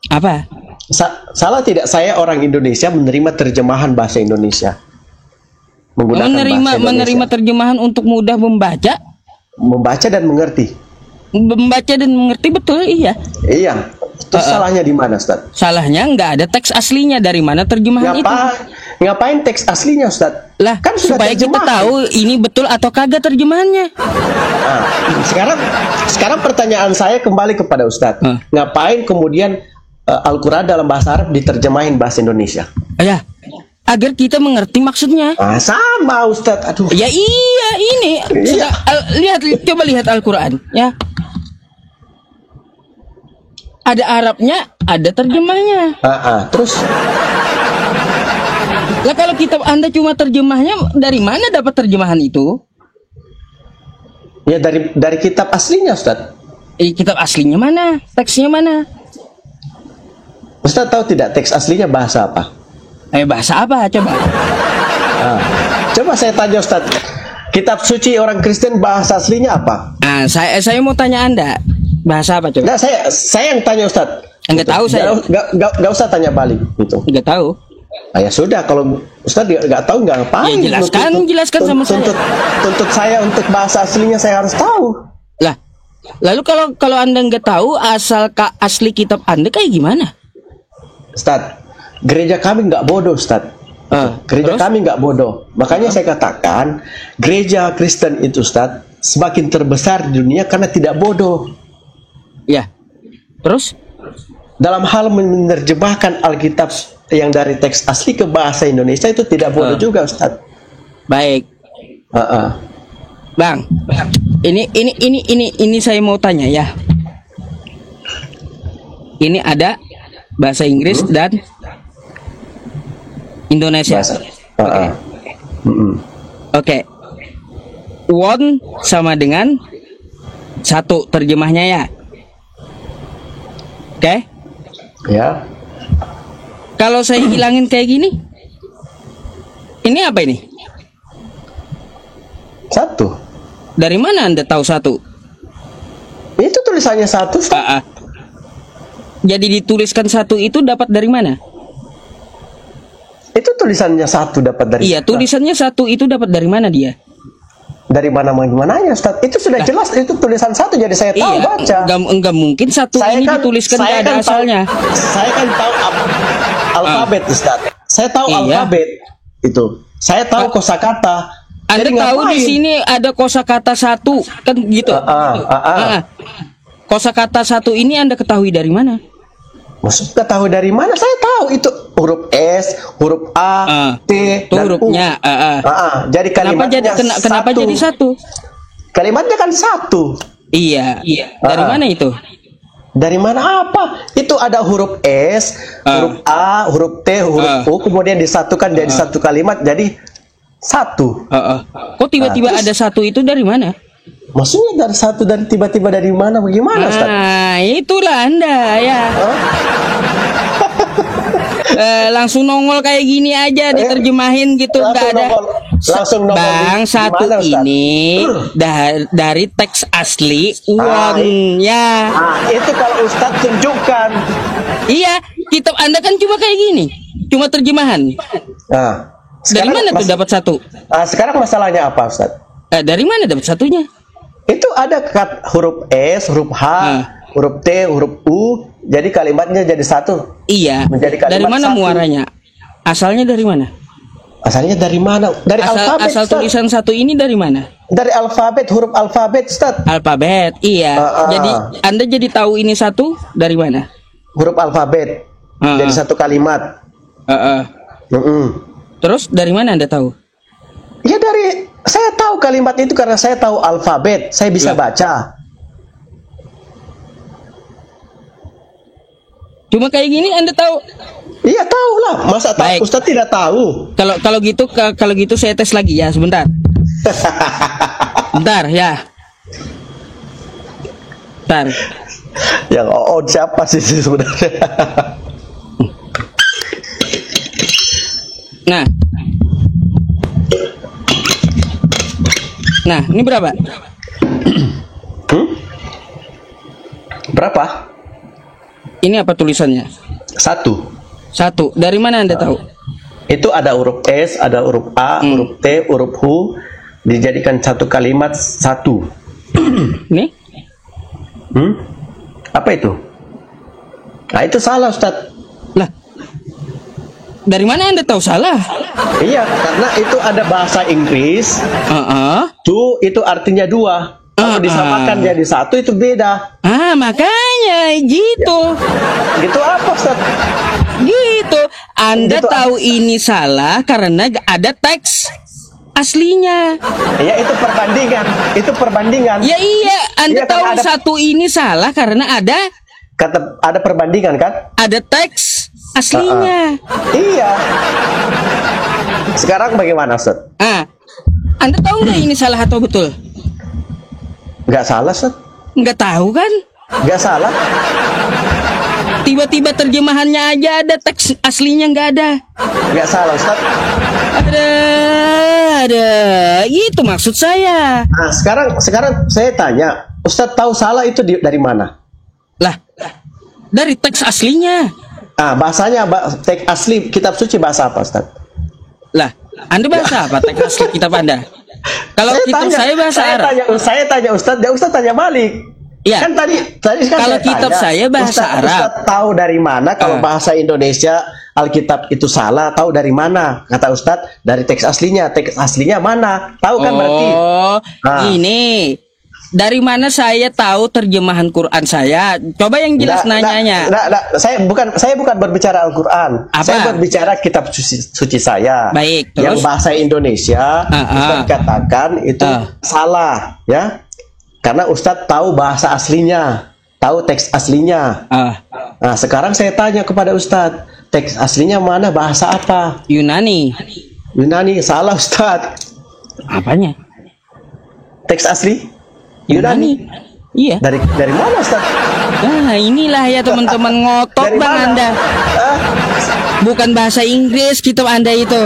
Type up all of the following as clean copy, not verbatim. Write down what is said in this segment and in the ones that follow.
Apa? Salah tidak saya orang Indonesia menerima terjemahan bahasa Indonesia? Menerima terjemahan untuk mudah membaca dan mengerti. Membaca dan mengerti, betul, iya. Iya. Terus salahnya di mana, Ustaz? Salahnya nggak ada teks aslinya. Dari mana terjemahan itu? Ngapain teks aslinya, Ustaz? Lah, kan supaya kita tahu ini betul atau kagak terjemahannya. Nah, sekarang pertanyaan saya kembali kepada Ustaz. Ngapain kemudian Al-Quran dalam bahasa Arab diterjemahin bahasa Indonesia? Ya, agar kita mengerti maksudnya. Sama, Ustaz. Aduh. Ya iya, ini. Iya. Coba lihat Al-Quran, ya. Ada Arabnya, ada terjemahnya. Terus? Lah kalau kitab Anda cuma terjemahnya, dari mana dapat terjemahan itu? Ya dari kitab aslinya, Ustaz. Kitab aslinya mana? Teksnya mana? Ustaz tahu tidak teks aslinya bahasa apa? Bahasa apa? Coba. Coba saya tanya, Ustaz. Kitab suci orang Kristen bahasa aslinya apa? Saya mau tanya Anda. Bahasa apa coba? Nah, saya yang tanya, Ustaz. Enggak tahu saya. Enggak usah tanya balik gitu. Enggak tahu. Ya sudah, kalau Ustaz enggak tahu enggak ngapain? Ya jelaskan sama saya. Tuntut saya untuk bahasa aslinya saya harus tahu. Lah, lalu kalau Anda enggak tahu asli kitab Anda kayak gimana? Ustaz, gereja kami enggak bodoh, Ustaz. Gereja kami enggak bodoh. Makanya saya katakan gereja Kristen itu, Ustaz, semakin terbesar di dunia karena tidak bodoh. Ya. Terus dalam hal menerjemahkan Alkitab yang dari teks asli ke bahasa Indonesia itu tidak bodoh juga, Ustaz. Baik. Bang, ini saya mau tanya ya. Ini ada bahasa Inggris dan Indonesia. Oke. One sama dengan satu terjemahnya ya. Oke? Ya. Kalau saya hilangin kayak gini, ini apa ini? Satu. Dari mana Anda tahu satu? Itu tulisannya satu. Jadi dituliskan satu itu dapat dari mana? Itu tulisannya satu dapat dari. Iya, tulisannya satu itu dapat dari mana dia? Dari mana-mananya, Ustaz? Itu sudah jelas, itu tulisan satu, jadi saya tahu baca. Enggak mungkin satu ini dituliskan nggak ada asalnya. Saya kan tahu alfabet, Ustaz. Saya tahu alfabet itu. Saya tahu kosakata. Anda tahu di sini ada kosakata satu, kan gitu. Kosakata satu ini Anda ketahui dari mana? Maksudnya tahu dari mana? Saya tahu itu huruf S, huruf A, T, itu dan hurufnya. Jadi kalimatnya kenapa jadi satu? Kalimatnya kan satu. Iya. Dari mana itu? Dari mana apa? Itu ada huruf S, huruf A, huruf T, huruf U, kemudian disatukan jadi satu kalimat, jadi satu. Kok tiba-tiba ada satu itu dari mana? Maksudnya dari satu dan tiba-tiba dari mana? Bagaimana, Ustaz? Itulah Anda ya. Langsung nongol kayak gini aja diterjemahin gitu, nggak ada. Langsung nongol. Bang, satu gimana, ini dari teks asli ya. Itu kalau Ustaz tunjukkan. Iya, kitab Anda kan cuma kayak gini, cuma terjemahan. Dari mana tuh dapat satu? Sekarang masalahnya apa, Ustaz? Dari mana dapat satunya? Itu ada huruf S, huruf H, huruf T, huruf U, jadi kalimatnya jadi satu. Iya. Dari mana muaranya? Asalnya dari mana? Asalnya dari mana? Dari alfabet. Asal tulisan satu ini dari mana? Dari alfabet, huruf alfabet, Ustaz. Alfabet, iya. Jadi Anda jadi tahu ini satu dari mana? Huruf alfabet. Jadi satu kalimat. Terus dari mana Anda tahu? Ya saya tahu kalimat itu karena saya tahu alfabet, saya bisa baca. Cuma kayak gini Anda tahu? Iya tahu lah, masa tahu? Ustaz tidak tahu. Kalau gitu saya tes lagi ya, sebentar. Bentar ya. Bentar. Yang siapa sih sebenarnya? Nah, ini berapa? Berapa? Ini apa tulisannya? Satu. Satu. Dari mana Anda tahu? Itu ada huruf S, ada huruf A, huruf T, huruf H, dijadikan satu kalimat satu. Nih? Apa itu? Nah, itu salah, Ustaz. Lah, dari mana Anda tahu salah? Iya, karena itu ada bahasa Inggris. Two itu artinya dua. Kalau disamakan jadi satu itu beda. Makanya gitu. Gitu apa, Ustaz? Gitu. Anda Gitu tahu ini salah karena ada teks aslinya. Ya, itu perbandingan. Itu perbandingan. Ya iya, Anda Iya, tahu ada, satu ini salah karena ada perbandingan kan? Ada teks aslinya. Iya. Sekarang bagaimana, Ustaz? Anda tahu nggak ini salah atau betul? Nggak salah, Ustaz. Nggak tahu kan? Nggak salah. Tiba-tiba terjemahannya aja ada, teks aslinya nggak ada. Nggak salah, Ustaz. Ada. Itu maksud saya. Nah, sekarang saya tanya, Ustaz tahu salah itu dari mana? Lah, dari teks aslinya. Bahasanya teks asli kitab suci bahasa apa, Ustaz? Lah, Anda bahasa apa teks asli kitab Anda? Kalau kitab saya bahasa Arab. Saya tanya Ustaz, Ustaz tanya balik. Ya. Kan tadi kan kalau saya kitab tanya, saya bahasa Arab. Ustaz tahu dari mana kalau bahasa Indonesia Alkitab itu salah? Tahu dari mana? Kata Ustaz, dari teks aslinya. Teks aslinya mana? Tahu kan berarti? Ini. Dari mana saya tahu terjemahan Quran saya? Coba yang jelas nanyanya. Saya bukan berbicara Al-Quran. Saya berbicara kitab suci saya. Baik, terus? Yang bahasa Indonesia Ustaz katakan itu salah, ya. Karena Ustaz tahu bahasa aslinya, tahu teks aslinya. Nah, sekarang saya tanya kepada Ustaz, teks aslinya mana? Bahasa apa? Yunani. Yunani, salah Ustaz. Apanya? Teks asli Yunani. Iya. Dari mana, Ustaz? Nah, inilah ya teman-teman, ngotot Bang Anda. Bukan bahasa Inggris kitab Anda itu.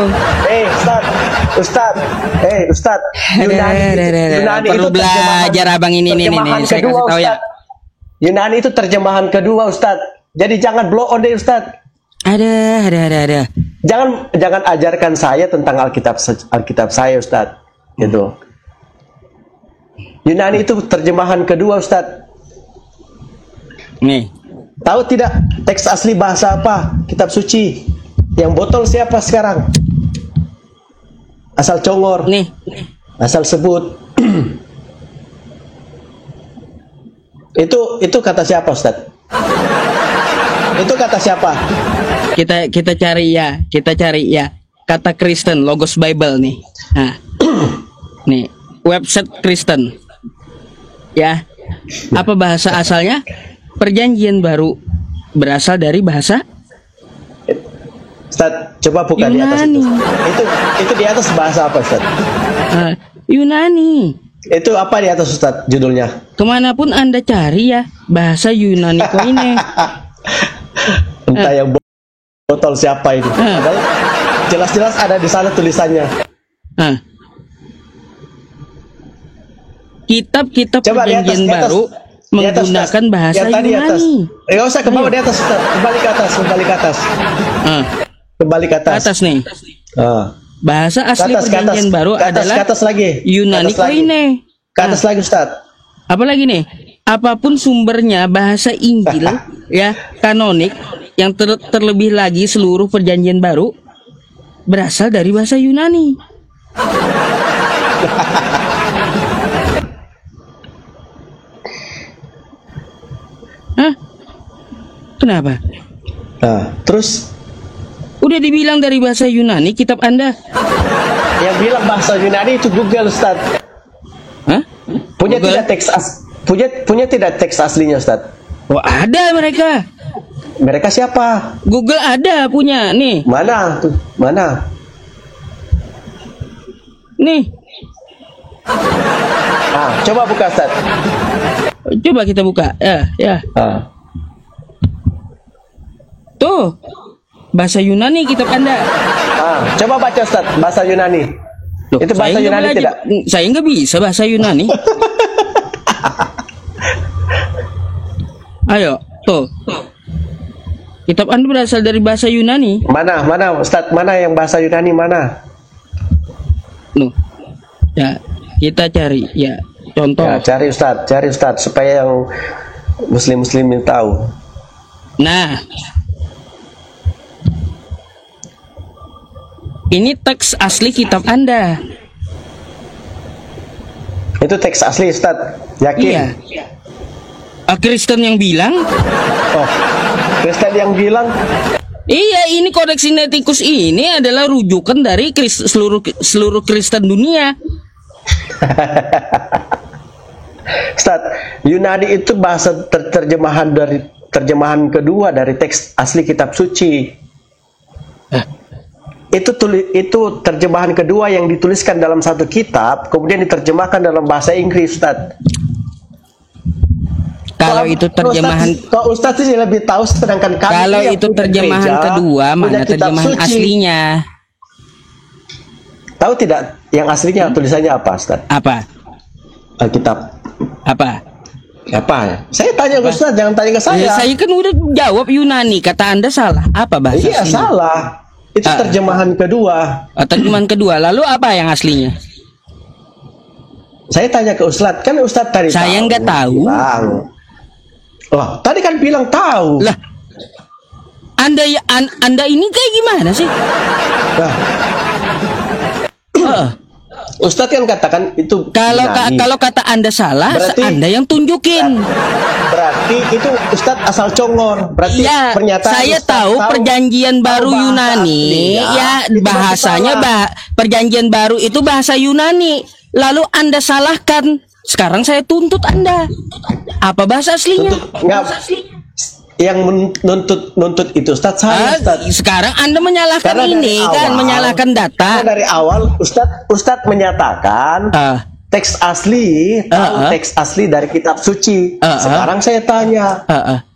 Ustaz. Yunani perlu itu belajar Abang ini saya kasih tahu ya. Yunani itu terjemahan kedua, Ustaz. Jadi jangan blow on deh, Ustaz. Ada. Jangan ajarkan saya tentang Alkitab saya, Ustaz. Gitu. Yunani itu terjemahan kedua, Ustaz. Nih. Tahu tidak teks asli bahasa apa? Kitab suci. Yang botol siapa sekarang? Asal congor. Nih. Asal sebut. Itu kata siapa, Ustaz? Itu kata siapa? Kita cari ya. Kata Kristen, Logos Bible nih. Nah. Nih, website Kristen. Ya. Apa bahasa asalnya? Perjanjian Baru berasal dari bahasa Ustaz, coba buka Yunani. Di atas itu. Itu di atas bahasa apa, Ustaz? Yunani. Itu apa di atas, Ustaz, judulnya? Kemanapun Anda cari ya, bahasa Yunani kok ini. Entah yang botol siapa ini. Jelas-jelas ada di sana tulisannya. Kitab-kitab perjanjian baru menggunakan bahasa Yunani. Enggak usah ke bawah, di atas, Ustaz. Kembali ke atas. Kembali ke atas. Atas nih. Bahasa asli perjanjian baru adalah ke atas lagi. Yunani Koine. Ke atas lagi, Ustaz. Apa lagi nih? Apapun sumbernya, bahasa Injil ya, kanonik yang terlebih lagi seluruh perjanjian baru berasal dari bahasa Yunani. Kenapa? Terus udah dibilang dari bahasa Yunani kitab Anda. Yang bilang bahasa Yunani itu Google, Ustaz. Punya Google? Punya tidak teks aslinya, Ustaz? Oh, ada mereka. Mereka siapa? Google ada punya nih. Mana tuh? Mana? Nih. Coba buka, Ustaz. Coba kita buka. Ya. Tuh, bahasa Yunani kitab Anda. Coba baca, Ustaz, bahasa Yunani. Loh, itu bahasa Yunani tidak? Saya nggak bisa bahasa Yunani. Ayo, tuh. Kitab Anda berasal dari bahasa Yunani. Mana Ustaz? Mana yang bahasa Yunani mana? Nuh. Ya, kita cari ya contoh. Ya, cari Ustaz supaya yang muslim tahu. Nah, ini teks asli kitab Anda. Itu teks asli Ustaz. Yakin? Iya. Kristen yang bilang? Oh, Kristen yang bilang? Iya, ini Codex Sinaiticus ini adalah rujukan dari seluruh Kristen dunia. Ustaz, Yunani itu bahasa terjemahan kedua dari teks asli kitab suci. Itu terjemahan kedua yang dituliskan dalam satu kitab, kemudian diterjemahkan dalam bahasa Inggris, Ustaz. Kalau itu terjemahan, kalau Ustaz sih lebih tahu, sedangkan kami kalau itu terjemahan gereja, kedua, mana terjemahan suci. aslinya? Tahu tidak yang aslinya tulisannya apa, Ustaz? Apa? Alkitab. Apa? Saya tanya ke Ustaz, jangan tanya ke saya. Saya kan udah jawab Yunani, kata Anda salah. Apa bahasa Iya, aslinya? salah. Itu terjemahan kedua. Terjemahan kedua. Lalu apa yang aslinya? Saya tanya ke Ustaz, kan Ustaz tadi saya nggak tahu. Wah, tadi kan bilang tahu. Lah, Anda ini kayak gimana sih? Ustadz kan katakan itu kalau kata Anda salah, berarti, Anda yang tunjukin. Berarti itu Ustadz asal congor. Berarti ya, pernyataan saya Ustadz tahu perjanjian baru Yunani, ya bahasanya perjanjian baru itu bahasa Yunani. Lalu Anda salahkan. Sekarang saya tuntut Anda. Apa bahasa aslinya? Yang menuntut itu Ustadz saya, Ustadz. Sekarang Anda menyalahkan menyalahkan data. Karena dari awal Ustadz menyatakan teks asli, teks asli dari kitab suci. Sekarang saya tanya,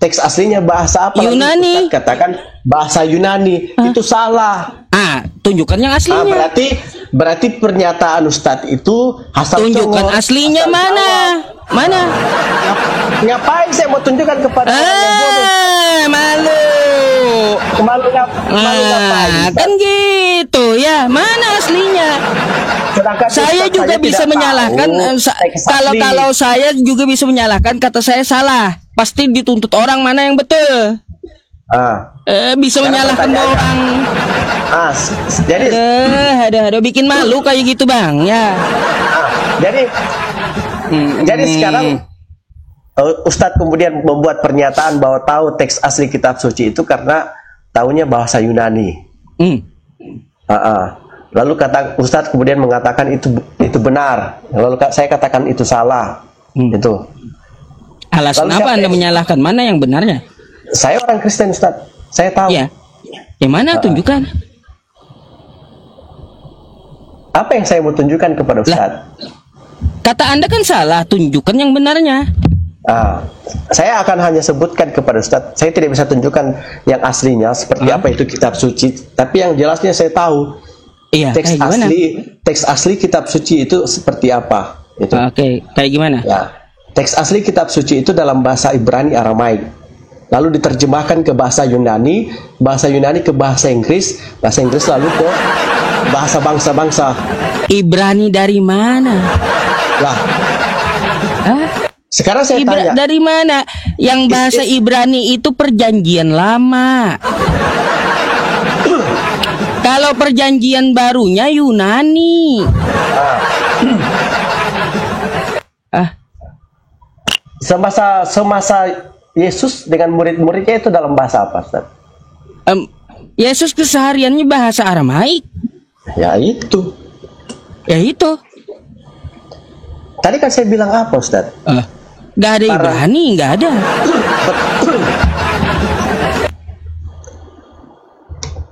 teks aslinya bahasa apa? Yunani. Ustadz katakan bahasa Yunani. Itu salah. Tunjukkan yang aslinya. Berarti pernyataan Ustadz itu asal tunjukkan aslinya mana? Ngapain saya mau tunjukkan kepada orang yang bodoh? Malu ngapain? Kan gitu ya. Mana aslinya? Saya juga bisa menyalahkan. Kalau saya juga bisa menyalahkan, kata saya salah, pasti dituntut orang mana yang betul. Bisa menyalahkan orang. Jadi ada bikin malu kayak gitu, Bang, ya. Jadi sekarang Ustadz kemudian membuat pernyataan bahwa tahu teks asli kitab suci itu karena tahunya bahasa Yunani. Lalu Ustadz kemudian mengatakan itu benar. Lalu saya katakan itu salah. Itu. Alasan apa Anda menyalahkan? Mana yang benarnya? Saya orang Kristen, Ustadz. Saya tahu. Ya. Yang mana tunjukkan? Apa yang saya mau tunjukkan kepada Ustadz? Kata Anda kan salah, tunjukkan yang benarnya. Saya akan hanya sebutkan kepada Ustadz. Saya tidak bisa tunjukkan yang aslinya seperti apa itu kitab suci. Tapi yang jelasnya saya tahu. Iya. Teks asli kitab suci itu seperti apa? Oke, kayak gimana? Ya. Teks asli kitab suci itu dalam bahasa Ibrani Aramaik. Lalu diterjemahkan ke bahasa Yunani ke bahasa Inggris lalu ke bahasa bangsa-bangsa. Ibrani dari mana? Lah. Sekarang saya tanya. Dari mana? Yang bahasa Ibrani itu perjanjian lama. Kalau perjanjian barunya Yunani. Semasa Yesus dengan murid-muridnya itu dalam bahasa apa, Ustaz? Yesus kesehariannya bahasa Aramaik. Ya itu. Tadi kan saya bilang apa, Ustaz? Gak ada Ibrani, gak ada.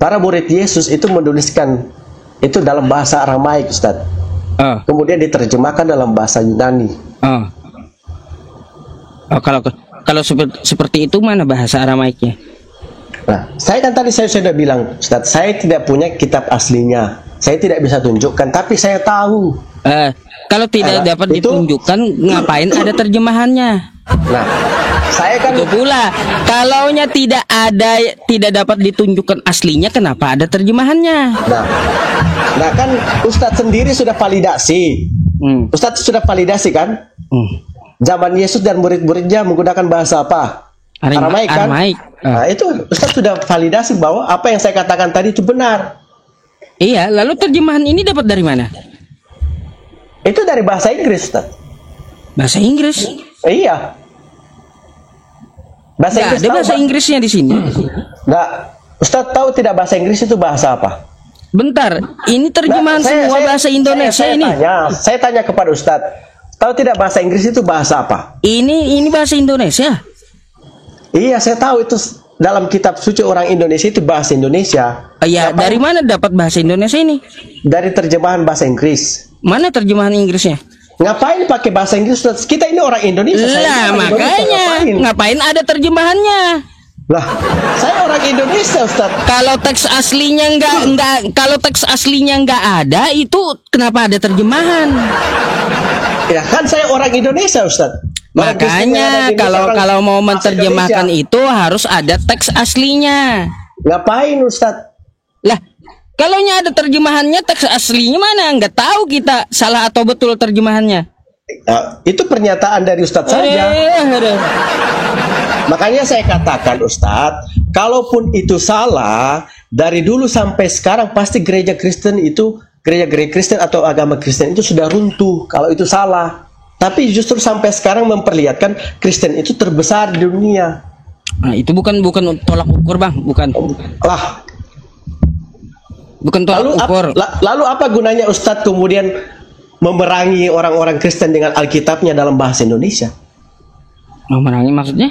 Para murid Yesus itu menuliskan itu dalam bahasa Aramaik, Ustaz. Kemudian diterjemahkan dalam bahasa Yunani. Kalau seperti itu mana bahasa Aramaiknya? Nah, saya sudah bilang, Ustaz, saya tidak punya kitab aslinya. Saya tidak bisa tunjukkan, tapi saya tahu. Kalau tidak dapat ditunjukkan, ngapain ada terjemahannya? Nah, Saya kan Itu pula, kalaunya tidak dapat ditunjukkan aslinya, kenapa ada terjemahannya? nah kan Ustadz sendiri sudah validasi. Ustadz sudah validasi kan? Zaman Yesus dan murid-muridnya menggunakan bahasa apa? Aramaik kan? Nah, itu Ustadz sudah validasi bahwa apa yang saya katakan tadi itu benar. Iya, lalu terjemahan ini dapat dari mana? Itu dari bahasa Inggris, Ustadz. Bahasa Inggris? Iya. Bahasa Nggak Inggris ada tahu, bahasa Pak? Inggrisnya di sini. Nggak. Ustadz tahu tidak bahasa Inggris itu bahasa apa? Bentar, ini terjemahan semua bahasa Indonesia ini. Saya tanya kepada Ustadz, tahu tidak bahasa Inggris itu bahasa apa? Ini bahasa Indonesia. Iya, saya tahu itu dalam kitab suci orang Indonesia itu bahasa Indonesia. Ya, dari mana dapat bahasa Indonesia ini? Dari terjemahan bahasa Inggris. Mana terjemahan Inggrisnya? Ngapain pakai bahasa Inggris, Ustadz? Kita ini orang Indonesia. Lah, makanya ngapain ada terjemahannya? Lah, saya orang Indonesia, Ustadz. Kalau teks aslinya kalau teks aslinya nggak ada, itu kenapa ada terjemahan? Ya kan saya orang Indonesia, Ustadz. Makanya kalau mau menerjemahkan itu harus ada teks aslinya. Ngapain, Ustadz? Lah, kalaunya ada terjemahannya, teks aslinya mana? Nggak tahu kita salah atau betul terjemahannya. Itu pernyataan dari Ustadz saja. Makanya saya katakan, Ustadz, kalaupun itu salah, dari dulu sampai sekarang pasti gereja Kristen itu, gereja-gereja Kristen atau agama Kristen itu sudah runtuh kalau itu salah. Tapi justru sampai sekarang memperlihatkan Kristen itu terbesar di dunia. Nah, itu bukan tolak ukur, Bang, bukan. Lah, bukan tolak ukur. Lalu apa gunanya Ustadz kemudian memerangi orang-orang Kristen dengan Alkitabnya dalam bahasa Indonesia? Memerangi maksudnya?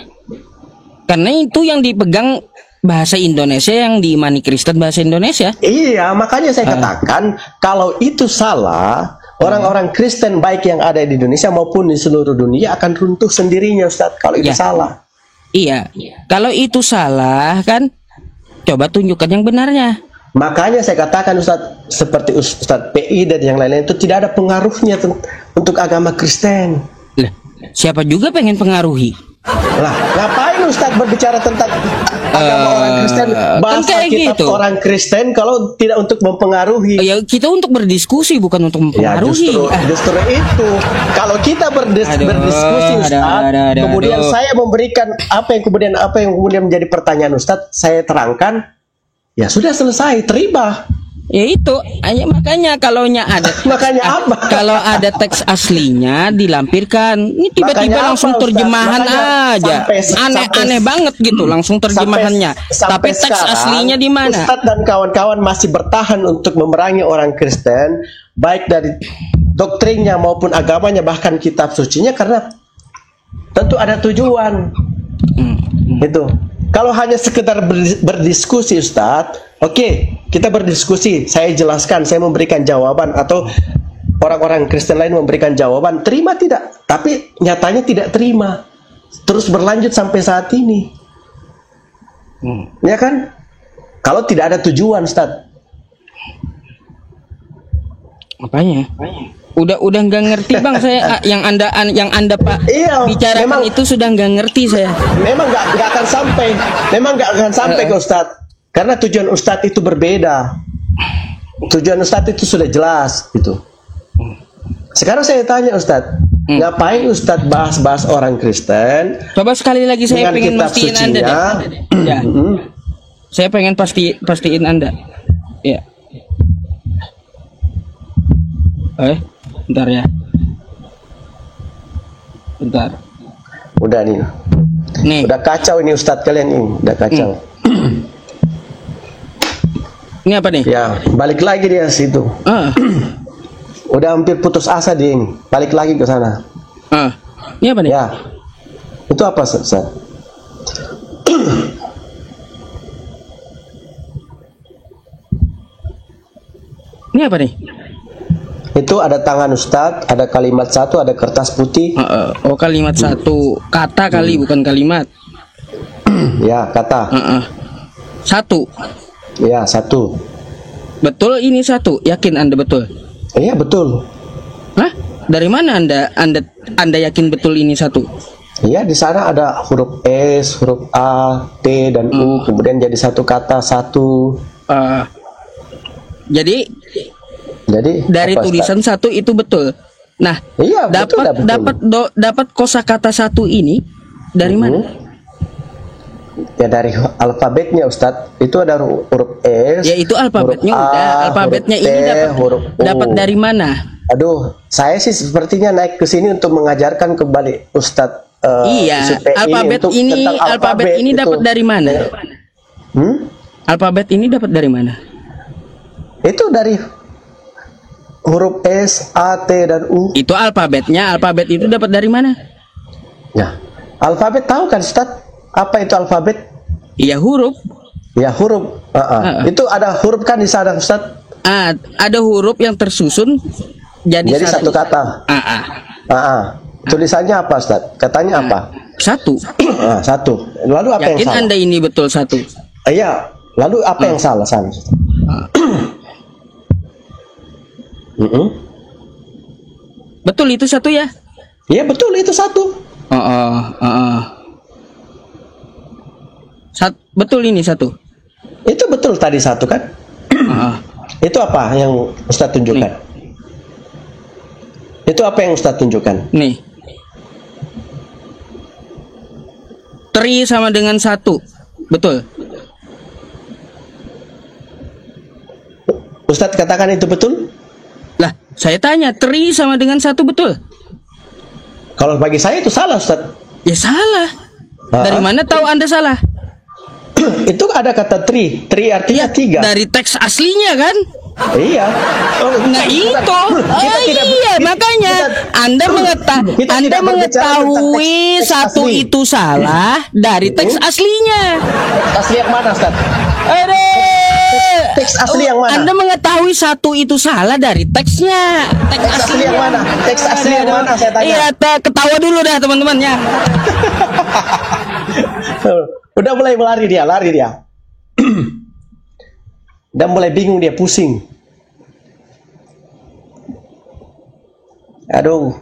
Karena itu yang dipegang bahasa Indonesia, yang diimani Kristen bahasa Indonesia. Iya, makanya saya katakan kalau itu salah, orang-orang Kristen baik yang ada di Indonesia maupun di seluruh dunia akan runtuh sendirinya, Ustadz, kalau itu salah. Iya, kalau itu salah kan, coba tunjukkan yang benarnya. Makanya saya katakan, Ustadz, seperti Ustadz PI dan yang lain-lain itu tidak ada pengaruhnya untuk agama Kristen. Lah, siapa juga pengen pengaruhi? Lah, ngapain Ustadz berbicara tentang agama orang Kristen, bahasa kayak kitab gitu. orang Kristen kalau tidak untuk mempengaruhi? Ya, kita untuk berdiskusi, bukan untuk mempengaruhi. Justru itu. Kalau kita berdiskusi, Ustadz, kemudian saya memberikan apa yang kemudian menjadi pertanyaan Ustadz, saya terangkan, ya sudah selesai, terima. Ya itu, makanya kalaunya ada Makanya apa? Kalau ada teks aslinya dilampirkan, ini tiba-tiba Makanya langsung apa, terjemahan Ustaz? aja. Aneh banget gitu langsung terjemahannya. Tapi teks sekarang, aslinya di mana? Ustadz dan kawan-kawan masih bertahan untuk memerangi orang Kristen, baik dari doktrinnya maupun agamanya, bahkan kitab sucinya, karena tentu ada tujuan. Itu. Kalau hanya sekedar berdiskusi, Ustadz, oke, kita berdiskusi, saya jelaskan, saya memberikan jawaban, atau orang-orang Kristen lain memberikan jawaban, terima tidak? Tapi nyatanya tidak terima, terus berlanjut sampai saat ini. Ya kan? Kalau tidak ada tujuan, Ustadz. Apanya? Udah nggak ngerti, Bang, saya yang anda Pak bicarakan itu sudah nggak ngerti saya. Memang nggak akan sampai ke Ustadz, karena tujuan Ustadz itu berbeda. Tujuan Ustadz itu sudah jelas gitu. Sekarang saya tanya Ustadz, ngapain Ustadz bahas orang Kristen? Coba sekali lagi saya pengen pastiin Anda deh. Ya. Saya pengen pastiin Anda. Ya. Bentar ya. Bentar. Udah nih. Udah kacau ini Ustadz kalian ini, udah kacau. Ini apa nih? Ya, balik lagi dia situ. Udah hampir putus asa dia ini. Balik lagi ke sana. Ini apa nih? Ya. Itu apa, Ustaz? Ini apa nih? Itu ada tangan Ustadz, ada kalimat satu, ada kertas putih. Oh, kalimat satu. Kata kali, bukan kalimat. Ya, kata. Satu. Ya, satu. Betul ini satu? Yakin Anda betul? Iya, betul. Hah? Dari mana Anda yakin betul ini satu? Iya, di sana ada huruf S, huruf A, T, dan U, kemudian jadi satu kata satu. Jadi dari apa, tulisan Ustaz? satu itu betul. Nah, Iya, betul, dapat kosakata satu ini dari mana? Ya dari alfabetnya, Ustadz. Itu ada huruf S. Ya itu alfabetnya huruf udah. A, Alfabetnya huruf T, ini huruf U. dapat dari mana? Aduh, saya sih sepertinya naik ke sini untuk mengajarkan kembali Ustadz. Iya, alfabet ini dapat dari mana? Alfabet ini dapat dari mana? Itu dari huruf S, A, T, dan U. Itu alfabetnya. Alfabet itu dapat dari mana? Ya, alfabet tahu kan, Ustadz? Apa itu alfabet? Iya, huruf. Ya, huruf. Itu ada huruf kan di sana, Ustadz? Ada huruf yang tersusun jadi satu kata. Tulisannya apa, Ustadz? Katanya apa? Satu. Satu. Lalu apa yang Yakin salah? Anda ini betul satu? Iya. Lalu apa yang salah sana? Betul itu satu ya? Iya, betul itu satu. Betul ini satu. Itu betul tadi satu kan? Itu apa yang Ustadz tunjukkan? Itu apa yang Ustadz tunjukkan? Nih. 3 sama dengan 1. Betul. Ustadz katakan itu betul? Lah, saya tanya 3 sama dengan 1 betul? Kalau bagi saya itu salah, Ustadz. Ya salah. Dari mana tahu Anda salah? Itu ada kata tri. Tri artinya tiga. Dari teks aslinya kan? Iya. Nah itu. Makanya Anda mengetahui satu itu salah dari teks aslinya. Asli yang mana, Ustaz? Teks asli yang mana? Anda mengetahui satu itu salah dari teksnya. Teks asli yang mana? Teks asli yang mana, saya tanya. Iya, ketawa dulu dah teman-temannya. Udah mulai lari dia. Udah mulai bingung dia, pusing. Aduh,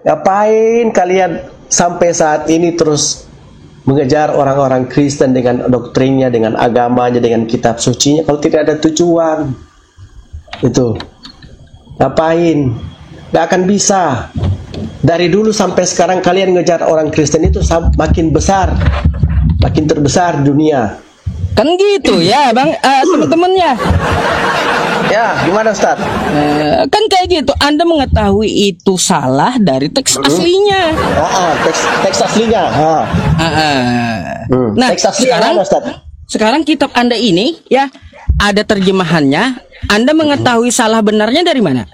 ngapain kalian sampai saat ini terus mengejar orang-orang Kristen dengan doktrinnya, dengan agamanya, dengan kitab sucinya, kalau tidak ada tujuan? Itu ngapain? Gak akan bisa. Dari dulu sampai sekarang kalian ngejar orang Kristen itu makin besar, makin terbesar di dunia. Kan gitu ya Bang, teman-temannya. Ya, gimana Ustaz? Kan kayak gitu. Anda mengetahui itu salah dari teks aslinya. Teks aslinya. Nah, teks aslinya sekarang kitab Anda ini ya ada terjemahannya. Anda mengetahui salah benarnya dari mana?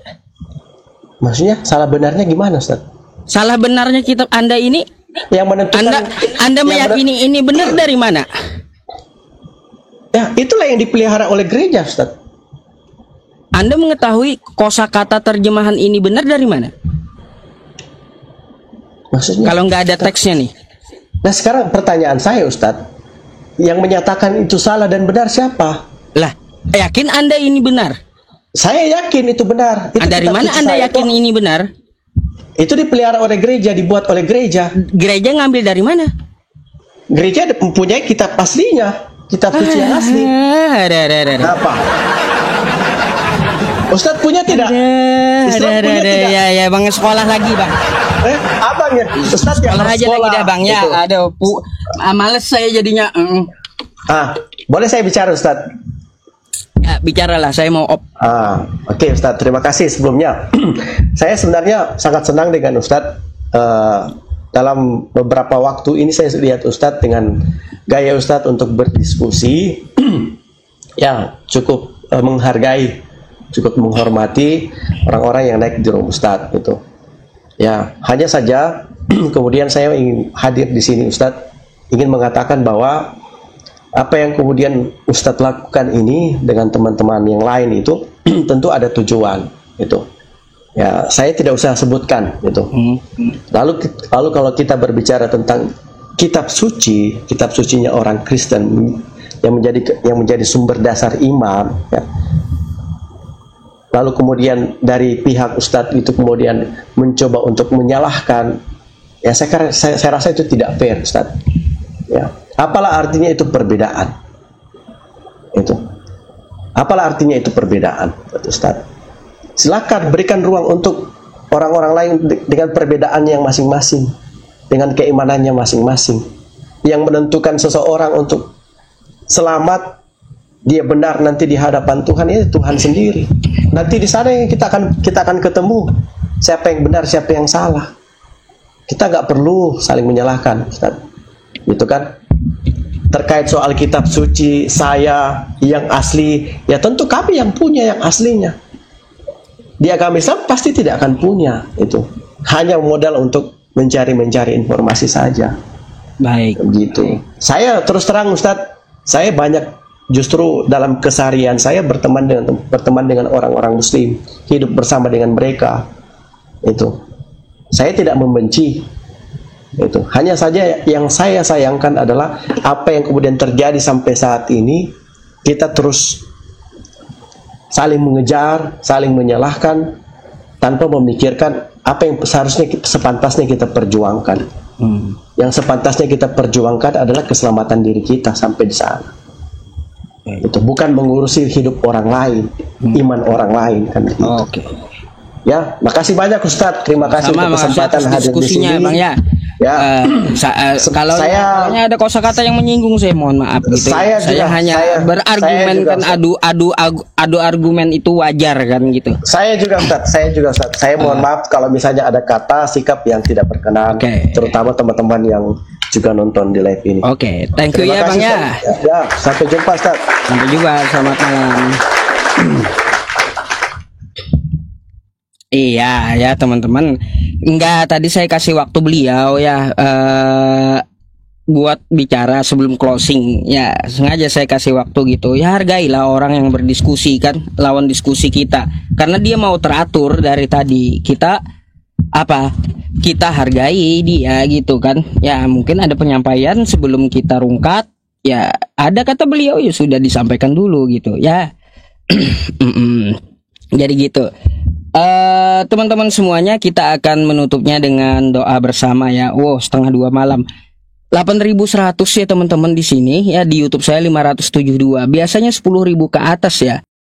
Maksudnya salah benarnya gimana, Ustaz? Salah benarnya kitab Anda ini yang menentukan Anda meyakini ini benar dari mana? Ya, itulah yang dipelihara oleh gereja, Ustaz. Anda mengetahui kosakata terjemahan ini benar dari mana? Maksudnya kalau nggak ada teksnya nih. Nah, sekarang pertanyaan saya, Ustaz, yang menyatakan itu salah dan benar siapa? Lah, yakin Anda ini benar? Saya yakin itu benar. Itu dari mana Anda yakin ini benar? Itu dipelihara oleh gereja, dibuat oleh gereja. Gereja ngambil dari mana? Gereja mempunyai kitab aslinya, kitab suci yang asli. Apa? Ustadz punya tidak? Punya tidak? Ya, Bang, sekolah lagi, Bang. Abang ya? Ustadz yang sekolah aja lagi dah, Bang. Ya, aduh, males saya jadinya. Boleh saya bicara, Ustadz? Ya, bicaralah, saya mau op. Oke, Ustadz, terima kasih sebelumnya. Saya sebenarnya sangat senang dengan Ustadz. Dalam beberapa waktu ini saya lihat Ustadz dengan gaya Ustadz untuk berdiskusi yang cukup menghargai, cukup menghormati orang-orang yang naik di rumah Ustadz gitu. Ya, hanya saja kemudian saya ingin hadir di sini Ustadz, ingin mengatakan bahwa apa yang kemudian Ustadz lakukan ini dengan teman-teman yang lain itu tentu ada tujuan gitu. Ya, saya tidak usah sebutkan gitu. Lalu kalau kita berbicara tentang kitab suci, kitab sucinya orang Kristen yang menjadi sumber dasar iman, ya. Lalu kemudian dari pihak Ustadz itu kemudian mencoba untuk menyalahkan Ya saya rasa itu tidak fair, Ustaz. Ya. Apalah artinya itu perbedaan? Itu. Apalah artinya itu perbedaan, Ustaz? Silakan berikan ruang untuk orang-orang lain dengan perbedaan yang masing-masing, dengan keimanannya masing-masing. Yang menentukan seseorang untuk selamat, dia benar nanti di hadapan Tuhan, itu Tuhan sendiri. Nanti di sana yang kita akan ketemu siapa yang benar, siapa yang salah. Kita nggak perlu saling menyalahkan, Ustaz. Gitu kan? Terkait soal kitab suci, saya yang asli, ya tentu kami yang punya yang aslinya. Di agama Islam pasti tidak akan punya itu. Hanya modal untuk mencari informasi saja. Baik. Gitu. Saya terus terang, Ustaz, saya banyak justru dalam keseharian saya berteman dengan orang-orang Muslim, hidup bersama dengan mereka. Itu. Saya tidak membenci. Itu. Hanya saja yang saya sayangkan adalah apa yang kemudian terjadi sampai saat ini, kita terus saling mengejar, saling menyalahkan tanpa memikirkan apa yang seharusnya sepantasnya kita perjuangkan. Yang sepantasnya kita perjuangkan adalah keselamatan diri kita sampai di sana. Itu bukan mengurusi hidup orang lain, iman orang lain kan gitu. Oke. Ya, makasih banyak Ustadz. Terima kasih untuk kesempatan hadir di sini. Bang ya. Ya, kalau saya ada kosakata yang menyinggung, saya mohon maaf gitu. Saya hanya berargumen kan, adu argumen itu wajar kan gitu. Saya juga Ustaz. Saya mohon maaf kalau misalnya ada kata sikap yang tidak berkenan, terutama teman-teman yang juga nonton di live ini. Oke, thank you ya Bang ya. Ya, sampai jumpa Ustaz. Sampai jumpa, selamat malam. Iya ya teman-teman, enggak, tadi saya kasih waktu beliau ya buat bicara sebelum closing ya, sengaja saya kasih waktu gitu ya. Hargailah orang yang berdiskusi kan, lawan diskusi kita, karena dia mau teratur dari tadi. Kita hargai dia gitu kan ya. Mungkin ada penyampaian sebelum kita rungkat ya, ada kata beliau ya sudah disampaikan dulu gitu ya. Jadi gitu. Teman-teman semuanya, kita akan menutupnya dengan doa bersama ya. Wow, 1:30 malam. 8.100 ya teman-teman di sini ya, di YouTube saya 572. Biasanya 10.000 ke atas ya.